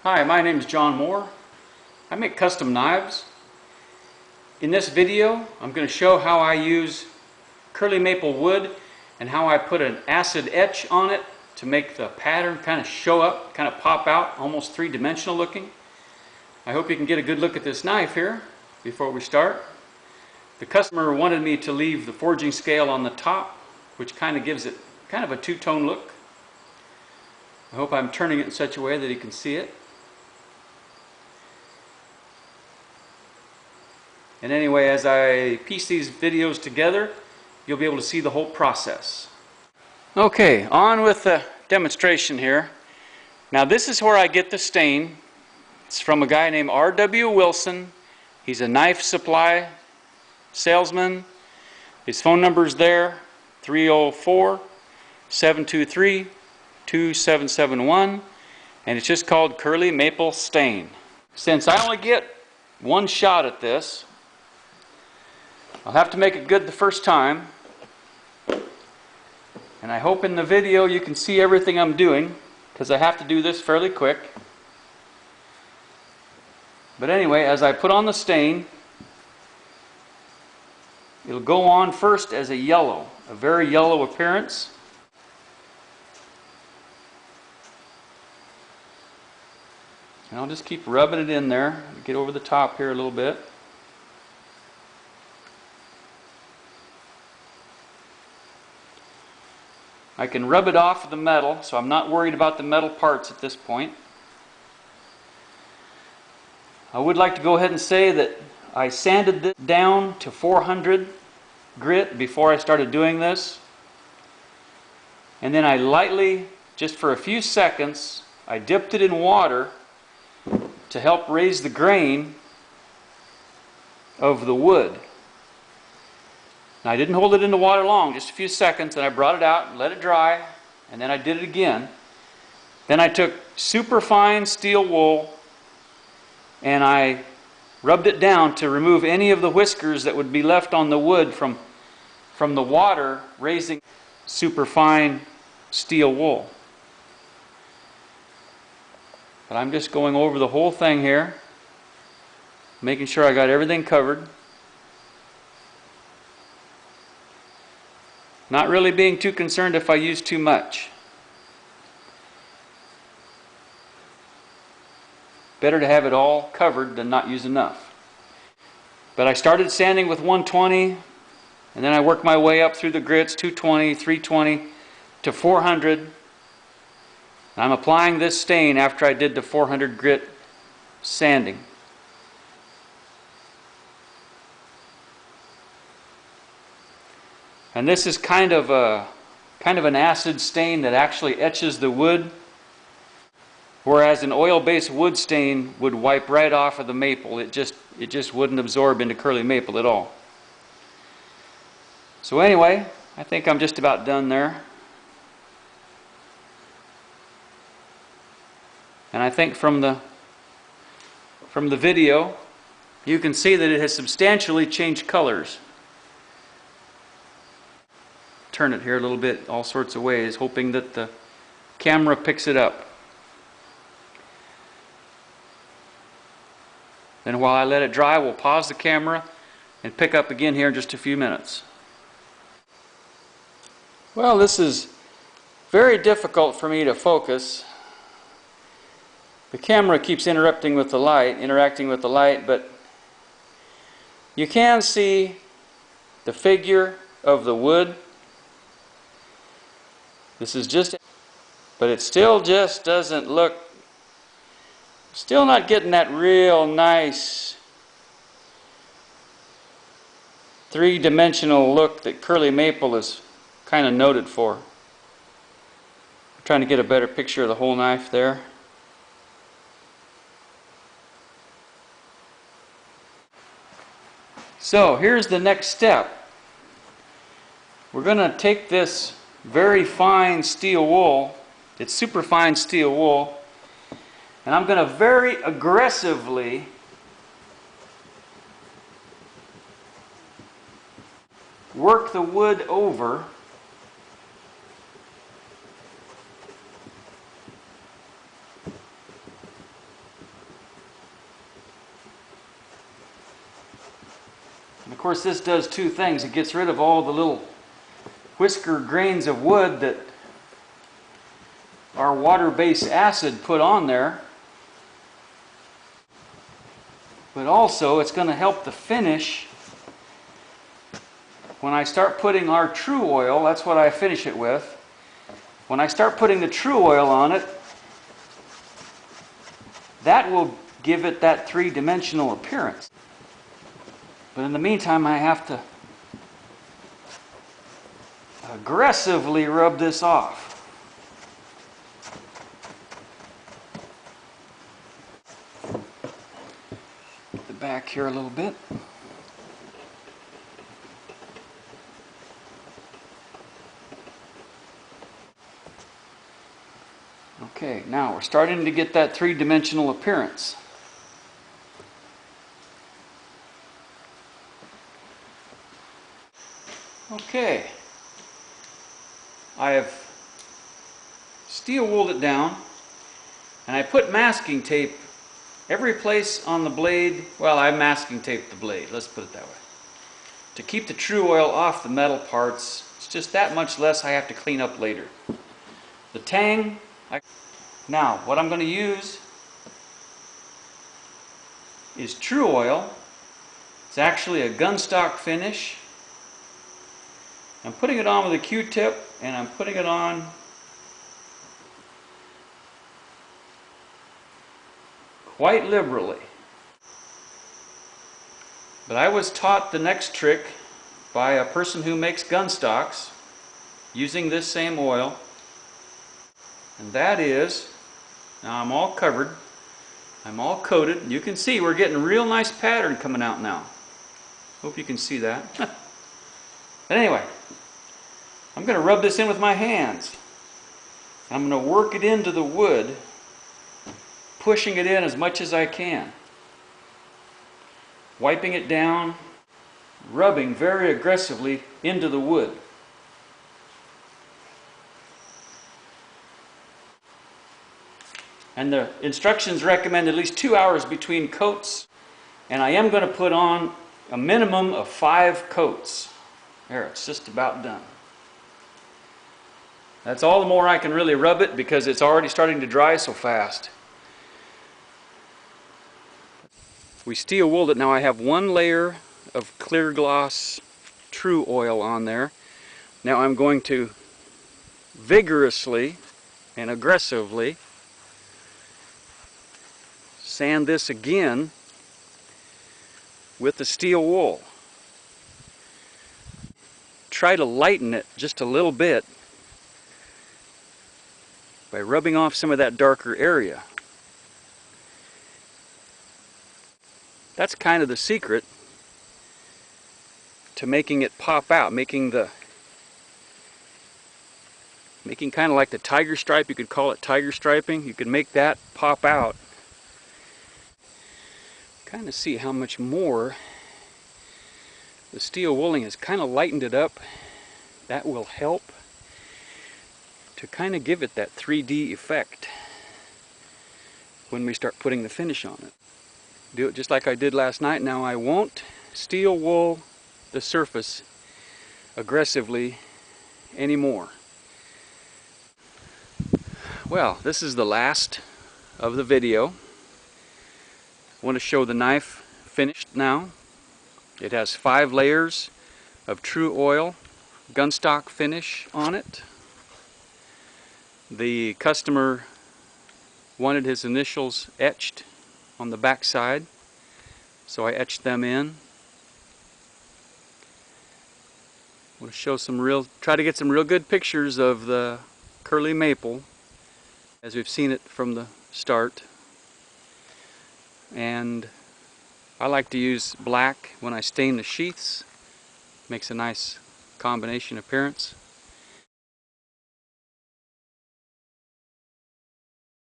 Hi, my name is Jon Moore. I make custom knives. In this video, I'm going to show how I use curly maple wood and how I put an acid etch on it to make the pattern kind of show up, kind of pop out, almost three-dimensional looking. I hope you can get a good look at this knife here before we start. The customer wanted me to leave the forging scale on the top, which kind of gives it kind of a two-tone look. I hope I'm turning it in such a way that he can see it. And anyway, as I piece these videos together, you'll be able to see the whole process. Okay, on with the demonstration here. Now this is where I get the stain. It's from a guy named R.W. Wilson. He's a knife supply salesman. His phone number's there, 304-723-2771, and it's just called Curly Maple Stain. Since I only get one shot at this, I'll have to make it good the first time, and I hope in the video you can see everything I'm doing, because I have to do this fairly quick. But anyway, as I put on the stain, it'll go on first as a yellow, a very yellow appearance. And I'll just keep rubbing it in there, get over the top here a little bit. I can rub it off of the metal, so I'm not worried about the metal parts at this point. I would like to go ahead and say that I sanded this down to 400 grit before I started doing this. And then I lightly, just for a few seconds, I dipped it in water to help raise the grain of the wood. Now, I didn't hold it in the water long, just a few seconds, and I brought it out and let it dry, and then I did it again. Then I took super fine steel wool and I rubbed it down to remove any of the whiskers that would be left on the wood from the water raising super fine steel wool. But I'm just going over the whole thing here, making sure I got everything covered. Not really being too concerned if I use too much. Better to have it all covered than not use enough. But I started sanding with 120, and then I worked my way up through the grits, 220, 320, to 400. And I'm applying this stain after I did the 400 grit sanding. And this is kind of an acid stain that actually etches the wood, whereas an oil-based wood stain would wipe right off of the maple. It just wouldn't absorb into curly maple at all. So anyway, I think I'm just about done there. And I think from the video, you can see that it has substantially changed colors. Turn it here a little bit all sorts of ways, hoping that the camera picks it up. Then while I let it dry, we'll pause the camera and pick up again here in just a few minutes. Well, this is very difficult for me to focus. The camera keeps interacting with the light, but you can see the figure of the wood. This is just, but it still just doesn't look, still not getting that real nice three-dimensional look that curly maple is kind of noted for. I'm trying to get a better picture of the whole knife there. So here's the next step. We're going to take this very fine steel wool, it's super fine steel wool, and I'm going to very aggressively work the wood over Of course, this does two things. It gets rid of all the little whisker grains of wood that our water-based acid put on there. But also, it's going to help the finish. When I start putting our true oil, that's what I finish it with. When I start putting the true oil on it, that will give it that three-dimensional appearance. But in the meantime, I have to aggressively rub this off. Get the back here a little bit. Okay, now we're starting to get that three-dimensional appearance. Okay, I have steel wooled it down, and I put masking tape every place on the blade. Well, I masking taped the blade, let's put it that way, to keep the true oil off the metal parts. It's just that much less I have to clean up later. The tang, now what I'm going to use is true oil. It's actually a gunstock finish. I'm putting it on with a Q-tip, and I'm putting it on quite liberally. But I was taught the next trick by a person who makes gun stocks using this same oil, and that is, now I'm all covered, I'm all coated. You can see we're getting a real nice pattern coming out now. Hope you can see that. But anyway, I'm going to rub this in with my hands. I'm going to work it into the wood, pushing it in as much as I can. Wiping it down, rubbing very aggressively into the wood. And the instructions recommend at least 2 hours between coats, and I am going to put on a minimum of 5 coats. There, it's just about done. That's all the more I can really rub it because it's already starting to dry so fast. We steel wooled it. Now I have one layer of clear gloss true oil on there. Now I'm going to vigorously and aggressively sand this again with the steel wool. Try to lighten it just a little bit by rubbing off some of that darker area. That's kind of the secret to making it pop out, making kind of like the tiger stripe. You could call it tiger striping. You could make that pop out. Kind of see how much more the steel wooling has kind of lightened it up. That will help to kind of give it that 3D effect when we start putting the finish on it. Do it just like I did last night. Now I won't steel wool the surface aggressively anymore. Well, this is the last of the video. I want to show the knife finished now. It has 5 layers of true oil gunstock finish on it. The customer wanted his initials etched on the back side, so I etched them in. I want to show try to get some real good pictures of the curly maple as we've seen it from the start. And I like to use black when I stain the sheaths. Makes a nice combination appearance.